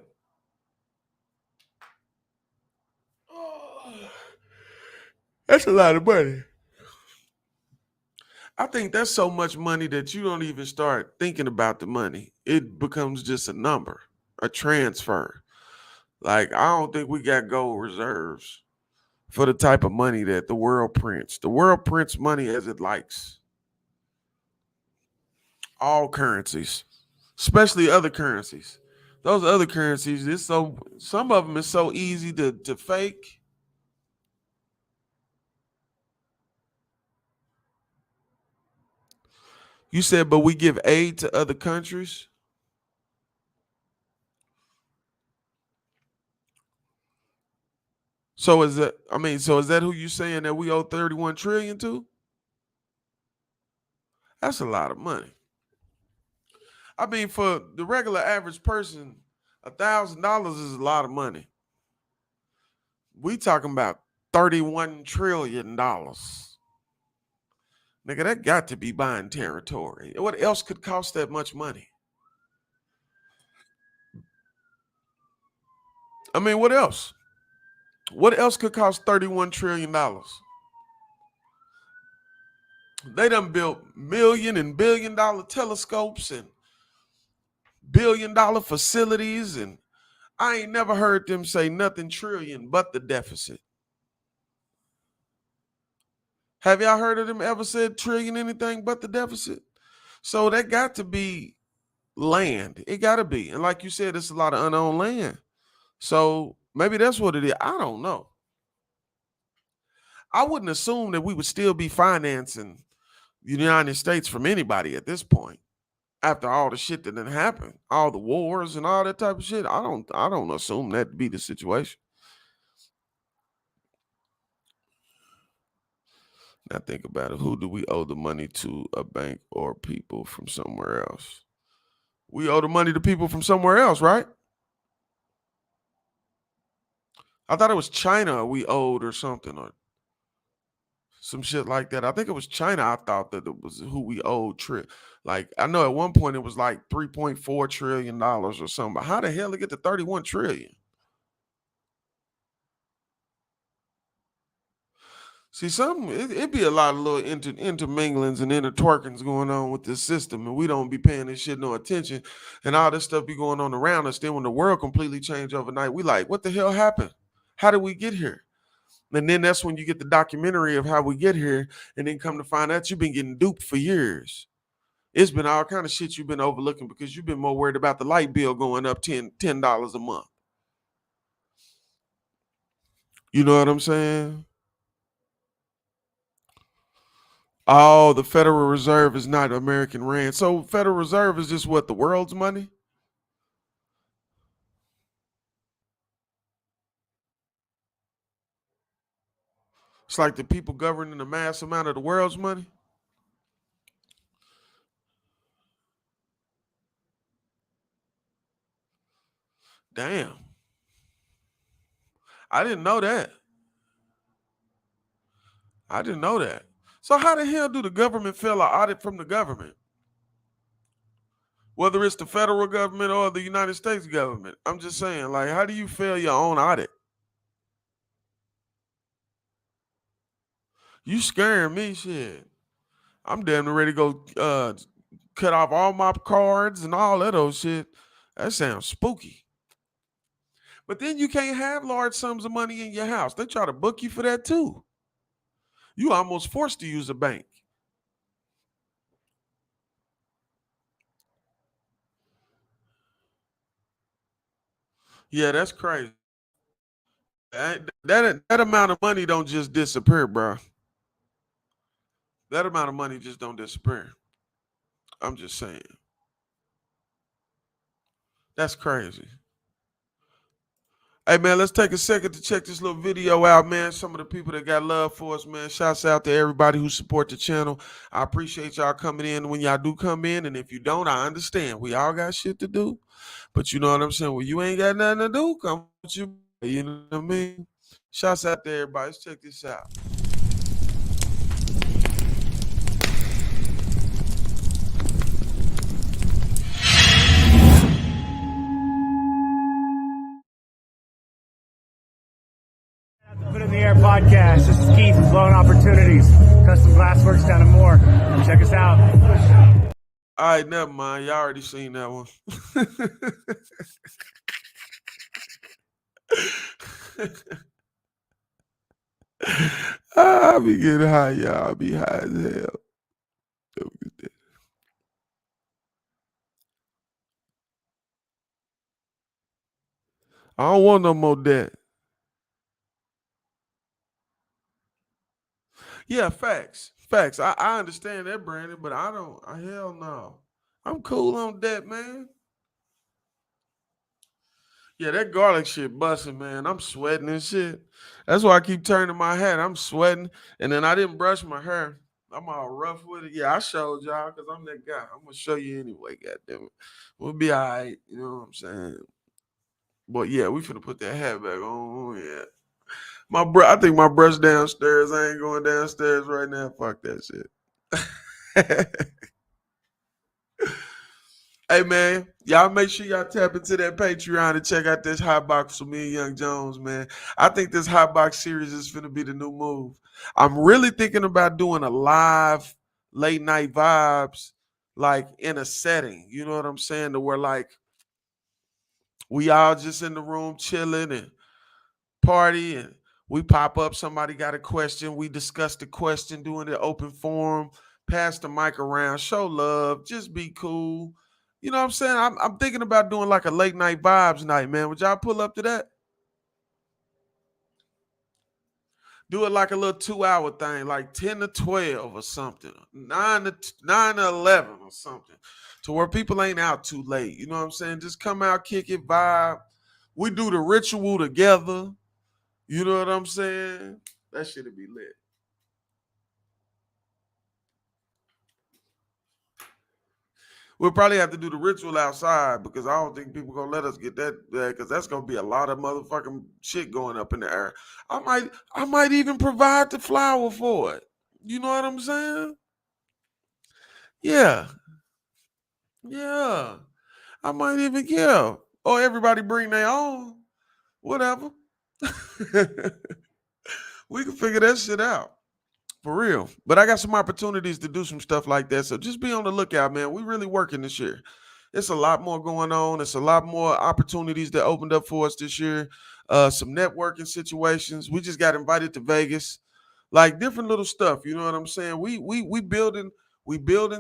Oh, that's a lot of money. I think that's so much money that you don't even start thinking about the money. It becomes just a number, a transfer. Like, I don't think we got gold reserves for the type of money that the world prints. The world prints money as it likes. All currencies, especially other currencies. Those other currencies, it's so some of them is so easy to fake. You said, but we give aid to other countries. So is that? I mean, so is that who you saying that we owe 31 trillion to? That's a lot of money. I mean, for the regular average person, $1,000 is a lot of money. We talking about $31 trillion. Nigga, that got to be buying territory. What else could cost that much money? I mean, what else? What else could cost $31 trillion? They done built million and billion-dollar telescopes and billion-dollar facilities, and I ain't never heard them say nothing trillion but the deficit. Have y'all heard of them ever said trillion anything but the deficit? So that got to be land. It got to be. And like you said, it's a lot of unowned land. So maybe that's what it is. I don't know. I wouldn't assume that we would still be financing the United States from anybody at this point. After all the shit that done happened, all the wars and all that type of shit, I don't assume that to be the situation. Now think about it. Who do we owe the money to? A bank or people from somewhere else? We owe the money to people from somewhere else, right? I thought it was China we owed or something, or some shit like that. I think it was China. I thought that it was who we owed. Like, I know at one point it was like $3.4 trillion or something. But how the hell it get to 31 trillion? See, it'd be a lot of little interminglings and intertwerkings going on with this system, and we don't be paying this shit no attention, and all this stuff be going on around us. Then when the world completely changed overnight, we like, what the hell happened? How did we get here? And then that's when you get the documentary of how we get here, and then come to find out you've been getting duped for years. It's been all kind of shit you've been overlooking because you've been more worried about the light bill going up $10 a month. You know what I'm saying? Oh, the Federal Reserve is not American rand. So Federal Reserve is just what, the world's money? It's like the people governing the mass amount of the world's money. Damn. I didn't know that. I didn't know that. So how the hell do the government fail an audit from the government? Whether it's the federal government or the United States government. I'm just saying, like, how do you fail your own audit? You scaring me, shit. I'm damn near ready to go cut off all my cards and all that old shit. That sounds spooky. But then you can't have large sums of money in your house. They try to book you for that too. You almost forced to use a bank. Yeah, that's crazy. That amount of money don't just disappear, bro. That amount of money just don't disappear. I'm just saying. That's crazy. Hey, man, let's take a second to check this little video out, man. Some of the people that got love for us, man. Shouts out to everybody who support the channel. I appreciate y'all coming in when y'all do come in. And if you don't, I understand. We all got shit to do. But you know what I'm saying? Well, you ain't got nothing to do. Come with you know what I mean? Shouts out to everybody. Let's check this out. Put in the Air podcast. This is Keith from Blowing Opportunities. Custom Glassworks down in Moore. Check us out. All right, never mind. Y'all already seen that one. I be getting high, y'all. I be high as hell. I don't want no more debt. Yeah, facts. Facts. I understand that, Brandon, but I don't. Hell no. I'm cool on that, man. Yeah, that garlic shit busting, man. I'm sweating and shit. That's why I keep turning my head. I'm sweating. And then I didn't brush my hair. I'm all rough with it. Yeah, I showed y'all because I'm that guy. I'm going to show you anyway, goddammit. We'll be all right. You know what I'm saying? But yeah, we finna put that hat back on. Yeah. I think my brush downstairs. I ain't going downstairs right now. Fuck that shit. Hey, man, y'all make sure y'all tap into that Patreon and check out this hot box with me and Young Jones, man. I think this hot box series is going to be the new move. I'm really thinking about doing a live late night vibes, like in a setting. You know what I'm saying? To where like we all just in the room chilling and party, and we pop up. Somebody got a question. We discuss the question, doing the open forum, pass the mic around, show love, just be cool. You know what I'm saying? I'm thinking about doing like a late night vibes night, man. Would y'all pull up to that? Do it like a little 2-hour thing, like 10 to 12 or something, 9 to 11 or something, to where people ain't out too late. You know what I'm saying? Just come out, kick it, vibe. We do the ritual together. You know what I'm saying? That shit'll be lit. We'll probably have to do the ritual outside because I don't think people gonna let us get that because that's gonna be a lot of motherfucking shit going up in the air. I might even provide the flower for it. You know what I'm saying? Yeah. Yeah. I might even or everybody bring their own. Whatever. We can figure that shit out. For real. But I got some opportunities to do some stuff like that. So just be on the lookout, man. We really working this year. It's a lot more going on. It's a lot more opportunities that opened up for us this year. Some networking situations. We just got invited to Vegas. Like different little stuff. You know what I'm saying? We building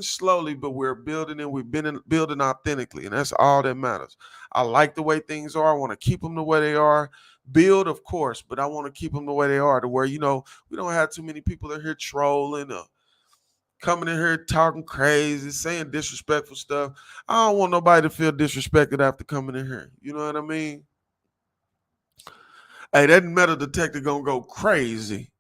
slowly, but we're building and we've been building authentically. And that's all that matters. I like the way things are. I want to keep them the way they are. Build, of course, but I want to keep them the way they are, to where, you know, we don't have too many people in here trolling or coming in here talking crazy, saying disrespectful stuff. I don't want nobody to feel disrespected after coming in here. You know what I mean? Hey, that metal detector gonna go crazy.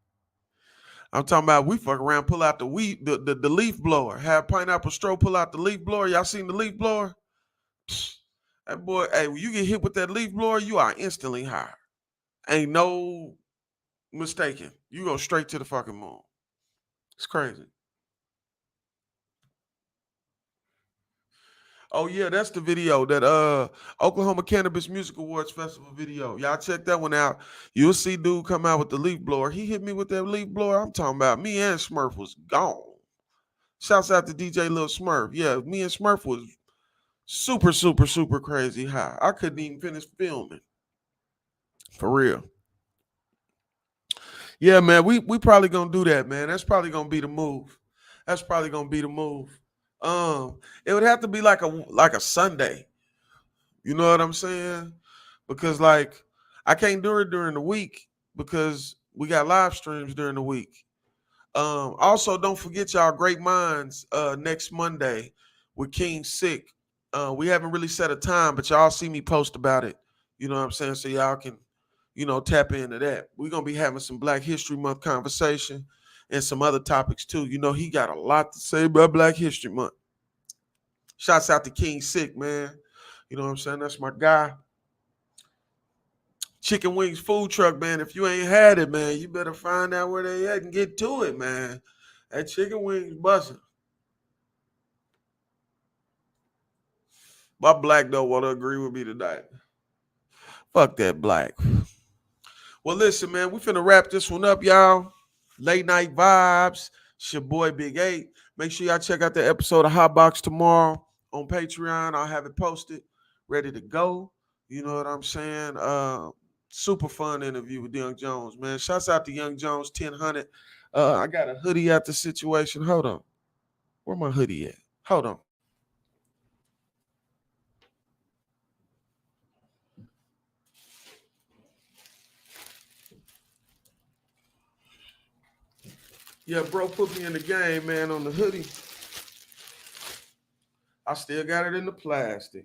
I'm talking about we fuck around, pull out the leaf blower, have Pineapple Stroh pull out the leaf blower. Y'all seen the leaf blower? That boy, hey, when you get hit with that leaf blower, you are instantly high. Ain't no mistaken. You go straight to the fucking moon. It's crazy. Oh yeah, that's the video, that Oklahoma Cannabis Music Awards Festival video. Y'all check that one out. You'll see dude come out with the leaf blower. He hit me with that leaf blower. I'm talking about me and Smurf was gone. Shouts out to DJ Lil Smurf. Yeah, me and Smurf was super, super, super crazy high. I couldn't even finish filming. For real. Yeah, man, we probably gonna do that, man. That's probably gonna be the move. That's probably gonna be the move. It would have to be like a Sunday. You know what I'm saying? Because like I can't do it during the week because we got live streams during the week. Also, don't forget y'all Great Minds next Monday with King Sick. We haven't really set a time, but y'all see me post about it. You know what I'm saying? So y'all can, tap into that. We're gonna be having some Black History Month conversation and some other topics too. He got a lot to say about Black History Month. Shouts out to King Sick, man. You know what I'm saying? That's my guy. Chicken Wings food truck, man. If you ain't had it, man, you better find out where they at and get to it, man. That Chicken Wings busting. My black don't want to agree with me tonight. Fuck that black. Well, listen, man, we finna wrap this one up, y'all. Late night vibes. It's your boy Big 8. Make sure y'all check out the episode of Hot Box tomorrow on Patreon. I'll have it posted, ready to go. You know what I'm saying? Super fun interview with Young Jones, man. Shouts out to Young Jones 1000. I got a hoodie at the situation. Hold on. Where my hoodie at? Hold on. Yeah, bro, put me in the game, man, on the hoodie. I still got it in the plastic.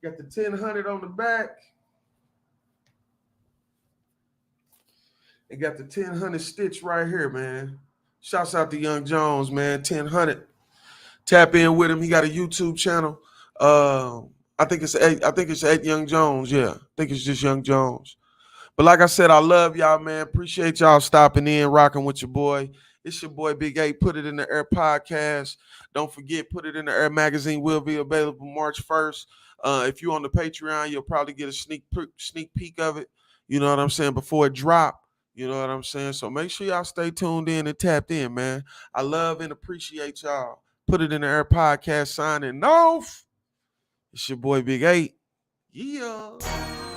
Got the 1000 on the back. And got the 1000 stitch right here, man. Shouts out to Young Jones, man. 1000. Tap in with him. He got a YouTube channel. I think it's 8 Young Jones. Yeah, I think it's just Young Jones. But like I said, I love y'all, man. Appreciate y'all stopping in, rocking with your boy. It's your boy Big 8. Put It in the Air podcast. Don't forget, Put It in the Air magazine will be available March 1st. If you're on the Patreon, you'll probably get a sneak peek of it. You know what I'm saying? Before it drop. You know what I'm saying? So make sure y'all stay tuned in and tapped in, man. I love and appreciate y'all. Put It in the Air podcast signing off. It's your boy Big 8. Yeah.